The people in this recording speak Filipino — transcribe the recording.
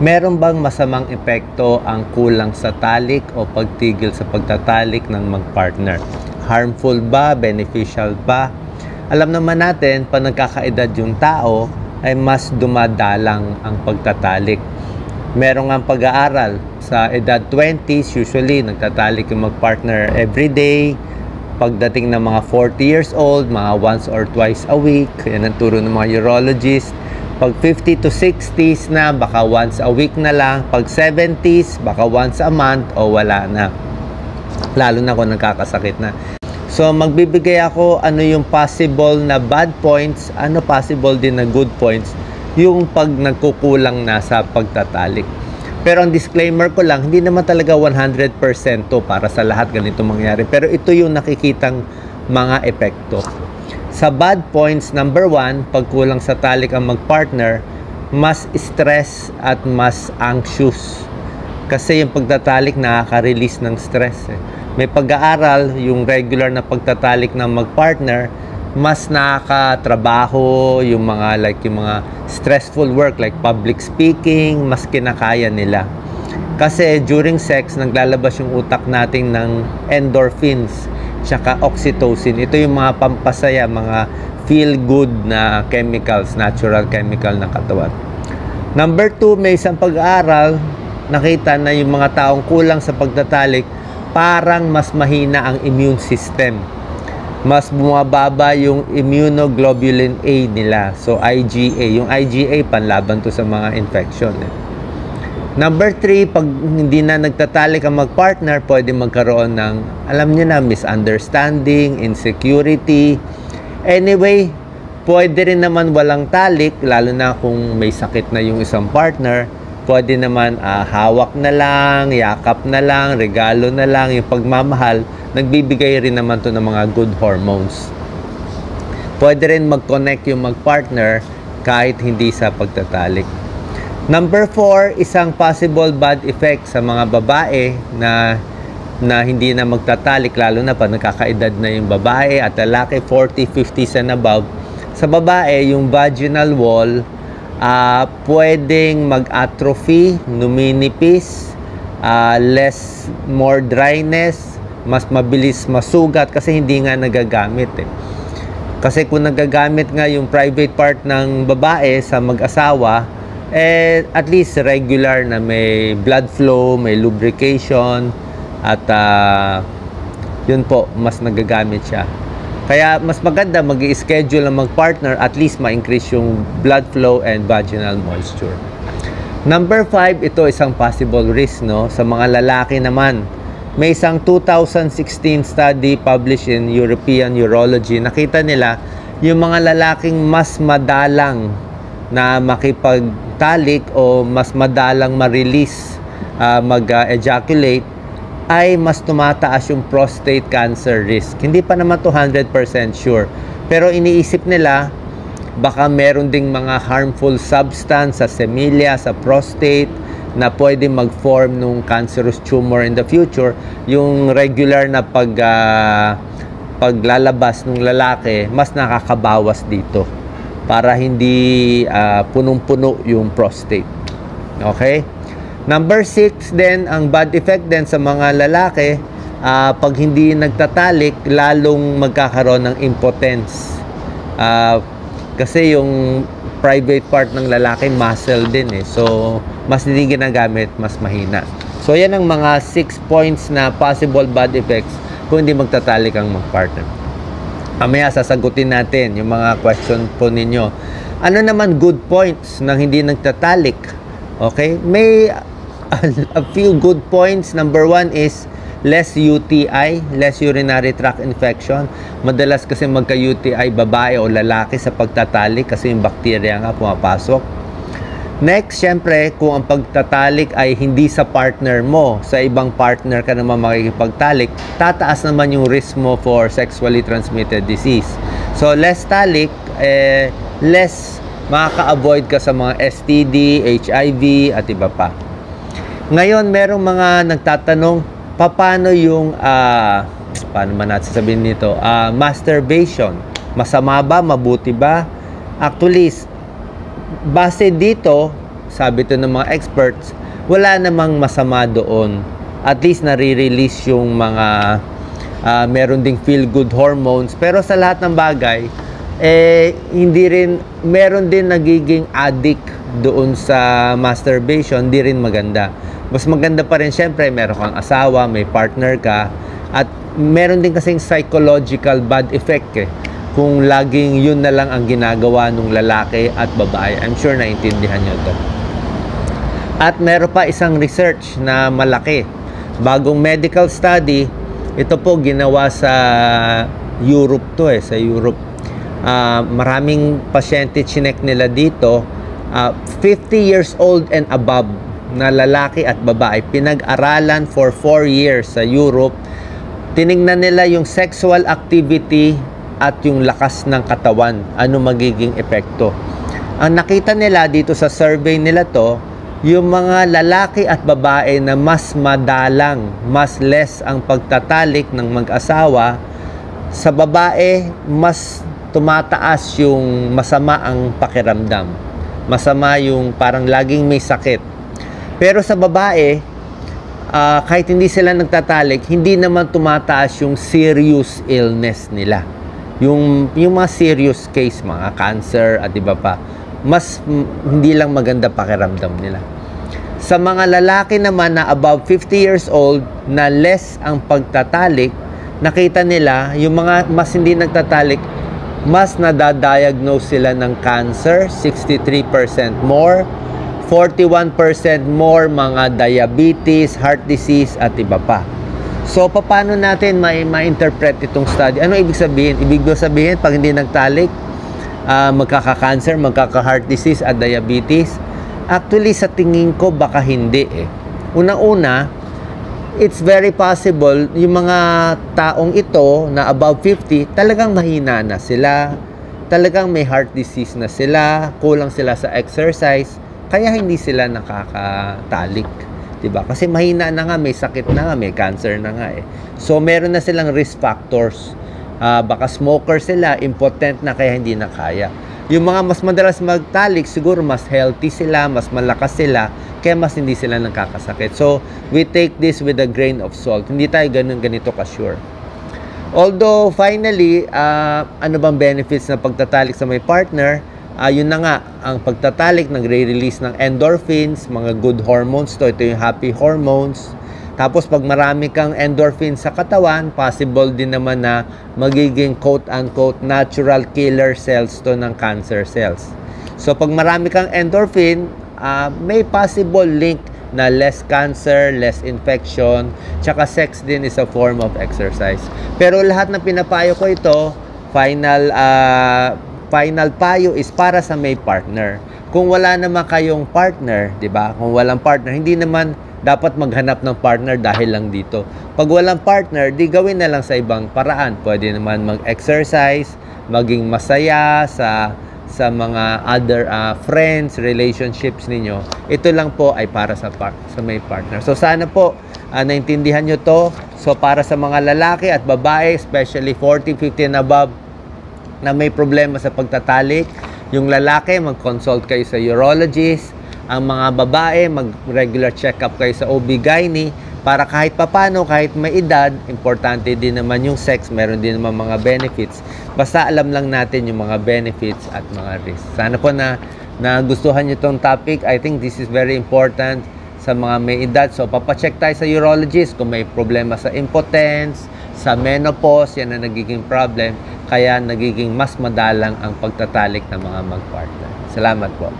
Meron bang masamang epekto ang kulang sa talik o pagtigil sa pagtatalik ng magpartner? Harmful ba? Beneficial ba? Alam naman natin, pag nagkakaedad yung tao, ay mas dumadalang ang pagtatalik. Meron nga pag-aaral, sa edad 20s, usually nagtatalik yung magpartner everyday. Pagdating ng mga 40 years old, mga once or twice a week. Yan ang turo ng mga urologist. Pag 50 to 60s na, baka once a week na lang. Pag 70s, baka once a month o wala na. Lalo na kung nagkakasakit na. So, magbibigay ako ano yung possible na bad points, ano possible din na good points, yung pag nagkukulang na sa pagtatalik. Pero ang disclaimer ko lang, hindi naman talaga 100% to para sa lahat ganito mangyari. Pero ito yung nakikitang mga epekto. Sa bad points, number 1, pag kulang sa talik ang magpartner, mas stress at mas anxious. Kasi yung pagtatalik nakaka-release ng stress. May pag-aaral, yung regular na pagtatalik ng magpartner, mas nakakatrabaho, yung mga stressful work like public speaking, mas kinakaya nila. Kasi during sex, naglalabas yung utak natin ng endorphins, tsaka oxytocin. Ito yung mga pampasaya, mga feel-good na chemicals, natural chemical ng katawan. Number 2, may isang pag-aaral, nakita na yung mga taong kulang sa pagtatalik, parang mas mahina ang immune system. Mas bumababa yung immunoglobulin A nila. So, IgA. Yung IgA, panlaban to sa mga infection. Number 3, pag hindi na nagtatalik ang magpartner, pwede magkaroon ng, alam niyo na, misunderstanding, insecurity. Anyway, pwede rin naman walang talik, lalo na kung may sakit na yung isang partner. Pwede naman hawak na lang, yakap na lang, regalo na lang, yung pagmamahal. Nagbibigay rin naman to ng mga good hormones. Pwede rin mag-connect yung magpartner kahit hindi sa pagtatalik. Number 4, isang possible bad effect sa mga babae na hindi na magtatalik, lalo na pag nakakaedad na yung babae at lalaki, 40, 50s and above. Sa babae, yung vaginal wall, pwedeng mag-atrophy, numinipis, more dryness, mas mabilis masugat kasi hindi nga nagagamit Kasi kung nagagamit nga yung private part ng babae sa mag-asawa, at least regular na may blood flow, may lubrication, at yun po, mas nagagamit siya. Kaya mas maganda mag-i-schedule ng mag-partner, at least ma-increase yung blood flow and vaginal moisture. Number 5, ito isang possible risk, no? Sa mga lalaki naman, may isang 2016 study published in European Urology. Nakita nila yung mga lalaking mas madalang na makipagtalik o mas madalang ma-release, mag-ejaculate, ay mas tumataas yung prostate cancer risk. Hindi pa naman 200% sure. Pero iniisip nila, baka meron ding mga harmful substance sa semilya, sa prostate, na pwede mag-form ng cancerous tumor in the future. Yung regular na paglalabas ng lalaki, mas nakakabawas dito para hindi punong-puno yung prostate. Okay? Number 6 din, ang bad effect din sa mga lalaki, pag hindi nagtatalik, lalong magkakaroon ng impotence. Kasi yung private part ng lalaki, muscle din So, mas hindi ginagamit, mas mahina. So, yan ang mga 6 points na possible bad effects kung hindi magtatalik ang magpartner. Mamaya sasagutin natin yung mga question po ninyo. Ano naman good points ng hindi nagtatalik? Okay? May a few good points. Number 1 is less UTI, less urinary tract infection. Madalas kasi magka-UTI babae o lalaki sa pagtatalik kasi yung bacteria nga pumapasok. Next, syempre, kung ang pagtatalik ay hindi sa partner mo, sa ibang partner ka naman makikipagtalik, tataas naman yung risk mo for sexually transmitted disease. So, less talik, less makaka-avoid ka sa mga STD, HIV, at iba pa. Ngayon, merong mga nagtatanong, paano yung, paano man natin sabihin nito, masturbation? Masama ba? Mabuti ba? Actually, base dito sabi to ng mga experts, wala namang masama doon. At least nare-release yung mga meron ding feel-good hormones. Pero sa lahat ng bagay, hindi rin, meron din nagiging addict doon sa masturbation, hindi rin maganda. Mas maganda pa rin, syempre, meron kang asawa, may partner ka, at meron din kasing psychological bad effect kung laging yun na lang ang ginagawa ng lalaki at babae. I'm sure naintindihan nyo to. At meron pa isang research na malaki. Bagong medical study, ito po ginawa sa Europe to sa Europe. Maraming pasyente chinek nila dito, 50 years old and above na lalaki at babae, pinag-aralan for 4 years sa Europe. Tiningnan nila yung sexual activity at yung lakas ng katawan, ano magiging epekto. Ang nakita nila dito sa survey nila to, yung mga lalaki at babae na mas madalang, mas less ang pagtatalik ng mag-asawa, sa babae, mas tumataas yung masama ang pakiramdam. Masama yung parang laging may sakit. Pero sa babae, kahit hindi sila nagtatalik, hindi naman tumataas yung serious illness nila. Yung mga serious case, mga cancer at iba pa, mas hindi lang maganda pakiramdam nila. Sa mga lalaki naman na above 50 years old na less ang pagtatalik, nakita nila yung mga mas hindi nagtatalik, mas nadadiagnose sila ng cancer, 63% more, 41% more mga diabetes, heart disease at iba pa. So paano natin ma-interpret itong study? Ano ibig sabihin? Ibig sabihin pag hindi nagtalik, magkaka-cancer, magkaka-heart disease at diabetes? Actually, sa tingin ko, baka hindi Unang-una, it's very possible yung mga taong ito na above 50, talagang mahina na sila, talagang may heart disease na sila, kulang sila sa exercise, kaya hindi sila nakakatalik. Diba? Kasi mahina na nga, may sakit na nga, may cancer na nga So, meron na silang risk factors. Baka smoker sila, impotent na kaya hindi na kaya. Yung mga mas madalas magtalik, siguro mas healthy sila, mas malakas sila, kaya mas hindi sila nakakasakit. So, we take this with a grain of salt. Hindi tayo ganito ka-sure. Although, finally, ano bang benefits ng pagtatalik sa may partner? Yun na nga, ang pagtatalik, nagre-release ng endorphins, mga good hormones to. Ito yung happy hormones. Tapos pag marami kang endorphin sa katawan, possible din naman na magiging quote-unquote natural killer cells to ng cancer cells. So pag marami kang endorphin, may possible link na less cancer, less infection, tsaka sex din is a form of exercise. Pero lahat ng pinapayo ko ito, final payo is para sa may partner. Kung wala naman kayong partner, di ba? Kung walang partner, hindi naman dapat maghanap ng partner dahil lang dito. Pag walang partner, di gawin na lang sa ibang paraan. Pwede naman mag-exercise, maging masaya sa mga other friends, relationships ninyo. Ito lang po ay para sa may partner. So sana po naintindihan nyo to. So para sa mga lalaki at babae, especially 40, 50 and above, na may problema sa pagtatalik, yung lalaki, mag-consult kayo sa urologist. Ang mga babae, mag-regular check-up kayo sa OB/GYN para kahit papano, kahit may edad, importante din naman yung sex, meron din naman mga benefits. Basta alam lang natin yung mga benefits at mga risks. Sana po na gustuhan nyo itong topic. I think this is very important sa mga may edad. So, papacheck tayo sa urologist kung may problema sa impotence, sa menopause, yan na nagiging problem. Kaya nagiging mas madalang ang pagtatalik ng mga mag-partner. Salamat po.